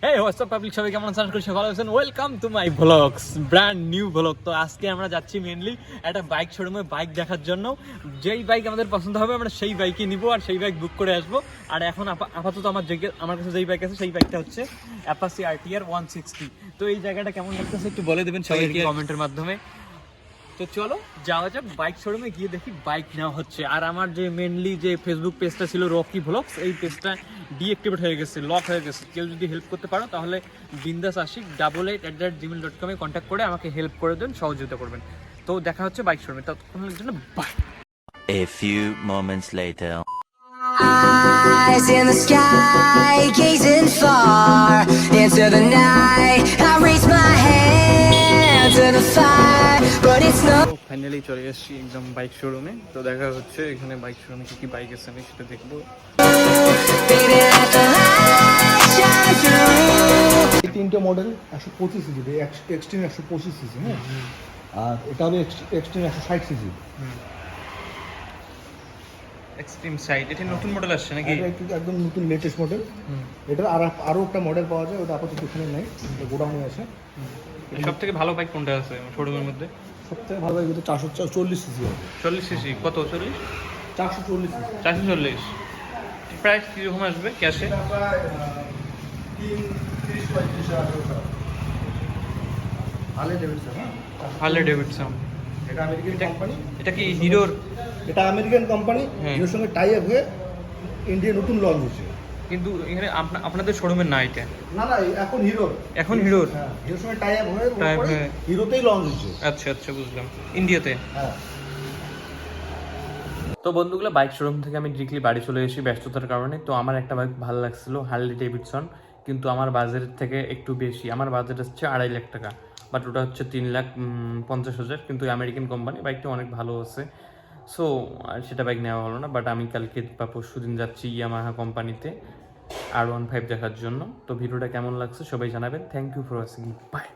Hey, what's up public, সবাই কেমন আছেন? করি ভালো আছেন। Welcome to my blogs, brand new blog. তো আজকে আমরা যাচ্ছি মেইনলি একটা বাইক শোরুমে বাইক দেখার জন্য। যেই বাইক আমাদের পছন্দ হবে আমরা সেই বাইকই নিব আর সেই বাইক বুক করে আসবো। আর এখন আপাতত আমার কাছে যেই বাইক আছে সেই বাইকটা হচ্ছে অ্যাপাচি RTR 160। তো এই জায়গাটা কেমন লাগতেছে একটু বলে দেবেন সবাই কমেন্টের মাধ্যমে। তো চলো যাওয়া যাক, বাইক শোরুমে গিয়ে দেখি বাইক নেওয়া হচ্ছে। আর আমার যে মেনলি যে ফেসবুক পেজটা ছিল রকি ভ্লগস, এই পেজটা ডিঅ্যাক্টিভেট হয়ে গেছে, লক হয়ে গেছে। কেউ যদি হেল্প করতে পারো তাহলে বিন্দাস আশিক 88@gmail.com কন্ট্যাক্ট করে আমাকে হেল্প করে দেন, সহযোগিতা করবেন। তো দেখা হচ্ছে বাইক শোরুমে, ততক্ষণের জন্য by. A few moments later. Eyes in the sky, gazing far into the night. I raise my hand to the fire, but it's not. Finally চলে এসেছি একদম বাইক শোরুমে। তো দেখা হচ্ছে এখানে বাইক শোরুমে কি কি বাইক আছে আমি সেটা দেখবো। Baby, let the light shine through. এই তিনটে মডেল 125 সিসি, এক্সট্রিম 125 সিসি, হ্যাঁ, আর এটা হবে এক্সট্রিম 160 সিসি। এক্সট্রিম সাইড, এটা নতুন মডেল আসছে নাকি? এটা একদম নতুন লেটেস্ট মডেল। এটা আরও একটা মডেল পাওয়া যায়, ওটা আপাতত এখানে নাই, গোডাউনে আছে। সব থেকে ভালো বাইক কোনটা আছে শোরুমের মধ্যে? সবথেকে ভালো বাইক হচ্ছে 440 সিসি হবে। 40 সিসি কত? 40 440 সিসি। 440 প্রাইস কীরকম আসবে ক্যাশে? প্রায় 30-35 হাজার। হার্লে ডেভিডসন, হ্যাঁ, হার্লে ডেভিডসন। এটা আমেরিকান কোম্পানি। এটা কি হিরোর? এটা আমেরিকান কোম্পানি, হ্যাঁ। হিরোর সঙ্গে টাই আপ হয়ে ইন্ডিয়া নতুন লঞ্চ হয়েছে। কিন্তু এখানে আপনাদের শোরুমের না এটা? না না, এখন হিরোর। এখন হিরোর? হ্যাঁ, হিরোর সঙ্গে টাই আপ হয়ে Tie up হয়ে। হিরোতেই লঞ্চ হয়েছে। আচ্ছা আচ্ছা, বুঝলাম, ইন্ডিয়াতে। হ্যাঁ। তো বন্ধুগুলো, বাইক শোরুম থেকে আমি ডিরেক্টলি বাড়ি চলে এসেছি ব্যস্ততার কারণে। তো আমার একটা বাইক ভালো লাগছিল, হার্লে ডেভিডসন, কিন্তু আমার বাজেটের থেকে একটু বেশি। আমার বাজেট হচ্ছে 2.5 লাখ টাকা, বাট ওটা হচ্ছে 3,50,000। কিন্তু আমেরিকান কোম্পানি, বাইকটা অনেক ভালো আছে। সো সেটা বাইক নেওয়া হলো না, বাট আমি কালকে বা পরশু দিন যাচ্ছি ইয়ামাহা কোম্পানিতে R15 দেখার জন্য। তো ভিডিওটা কেমন লাগছে সবাই জানাবেন। Thank you for watching, by.